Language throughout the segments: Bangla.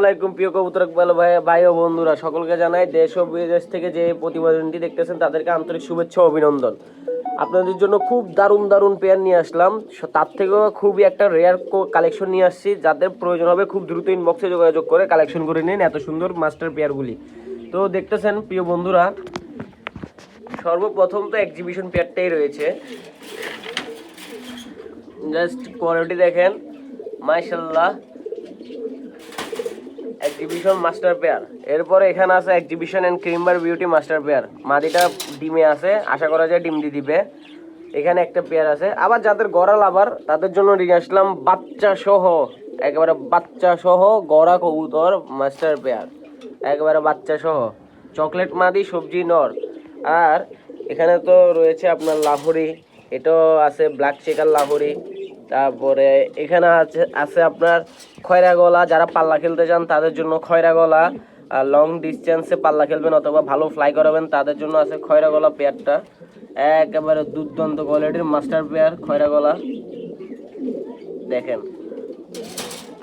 আলাইকুম প্রিয় কবুতর ভাই ও বন্ধুরা, সকলকে জানাই দেশ ও বিদেশ থেকে যে প্রতিবেদনটি দেখতেছেন তাদেরকে আন্তরিক শুভেচ্ছা ও অভিনন্দন। আপনাদের জন্য খুব দারুণ দারুণ পেয়ার নিয়ে আসলাম, তার থেকেও খুবই একটা রেয়ার কালেকশন নিয়ে আসছি। যাদের প্রয়োজন হবে খুব দ্রুত ইনবক্সে যোগাযোগ করে কালেকশন করে নিন এত সুন্দর মাস্টার পেয়ারগুলি। তো দেখতেছেন প্রিয় বন্ধুরা, সর্বপ্রথম তো এক্সিবিশন পেয়ারটাই রয়েছে। জাস্ট কোয়ালিটি দেখেন, মাশাআল্লাহ, এক্সিবিশন মাস্টার পেয়ার। এরপরে এখানে আছে এক্সিবিশন এন্ড ক্রিমবার বিউটি মাস্টার পেয়ার। মাদিটা ডিমে আছে, আশা করা যায় ডিম দিয়ে দিবে। এখানে একটা পেয়ার আছে। আবার যাদের গড়া লাভার তাদের জন্য নিয়ে আসলাম বাচ্চা সহ, একেবারে বাচ্চা সহ গড়া কবুতর মাস্টার পেয়ার, একেবারে বাচ্চা সহ চকলেট মাদি সবজি নর। আর এখানে তো রয়েছে আপনার লাহোরি, এটাও আছে ব্ল্যাক চেকার লাহোরি। তারপরে এখানে আছে আপনার খয়রা গলা, যারা পাল্লা খেলতে চান তাদের জন্য খয়রা গলা। আর লং ডিস্টেন্সে পাল্লা খেলবেন অথবা ভালো ফ্লাই করাবেন তাদের জন্য আছে খয়রা গলা পেয়ারটা, একেবারে দুর্দান্ত কোয়ালিটির মাস্টার পেয়ার খয়রা গলা দেখেন।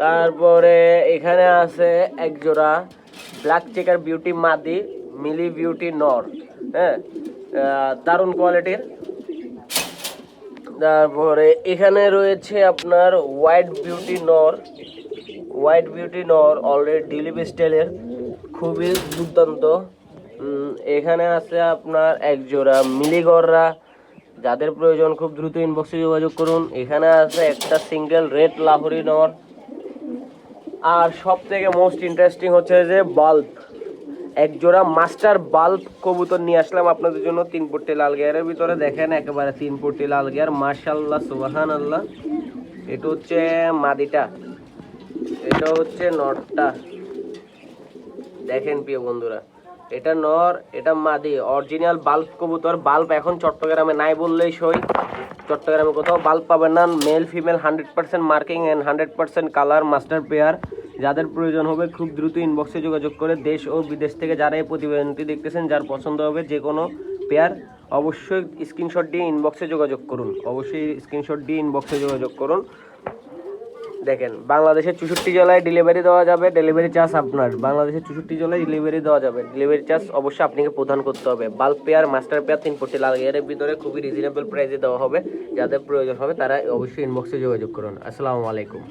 তারপরে এখানে আছে এক জোড়া ব্ল্যাক চেকার বিউটি মাদি মিলি বিউটি নর, হ্যাঁ, দারুণ কোয়ালিটির। তারপরে এখানে রয়েছে আপনার হোয়াইট বিউটি নর অলরেডি ডিলিপ স্টাইলের, খুবই দুর্দান্ত। এখানে আছে আপনার এক জোড়া মিলিগররা, যাদের প্রয়োজন খুব দ্রুত ইনবক্সে যোগাযোগ করুন। এখানে আছে একটা সিঙ্গেল রেড লাহোরি নর। আর সব থেকে মোস্ট ইন্টারেস্টিং হচ্ছে যে বাল্ব, এক জোড়া মাস্টার বাল্ব কবুতর নিয়ে আসলাম আপনাদের জন্য 3 পট্টি লাল গিয়ারের ভিতরে। দেখেন একেবারে 3 পট্টি লাল গিয়ার, মাশাআল্লাহ সুবহানাল্লাহ। এটা হচ্ছে মাদিটা, এটা হচ্ছে নরটা। দেখেন প্রিয় বন্ধুরা, এটা নর, এটা মাদি, অরিজিনাল বাল্ব কবুতর। বাল্ব এখন চট্টগ্রামে নাই বললেই সই, চট্টগ্রামে কোথাও বাল্ব পাবেন না। Male female 100% marking and 100% colour master pair. যাদের প্রয়োজন হবে খুব দ্রুত ইনবক্সে যোগাযোগ করে দেশ ও বিদেশ থেকে যারা এই প্রতিবেদনটি দেখতেছেন, যার পছন্দ হবে যে কোনো পেয়ার অবশ্যই স্ক্রিনশট দিয়ে ইনবক্সে যোগাযোগ করুন। দেখেন, বাংলাদেশের 64 জেলায় ডেলিভারি দেওয়া যাবে। ডেলিভারি চার্জ আপনার, বাংলাদেশের 64 জেলায় ডেলিভারি দেওয়া যাবে। ডেলিভারি চার্জ অবশ্যই আপনাকে প্রদান করতে হবে। বাল্ব পেয়ার মাস্টার পেয়ার 3 পট্টি লাল গিয়ারের ভিতরে খুবই রিজনেবল প্রাইসে দেওয়া হবে। যাদের প্রয়োজন হবে তারা অবশ্যই ইনবক্সে যোগাযোগ করুন। আসসালামু আলাইকুম।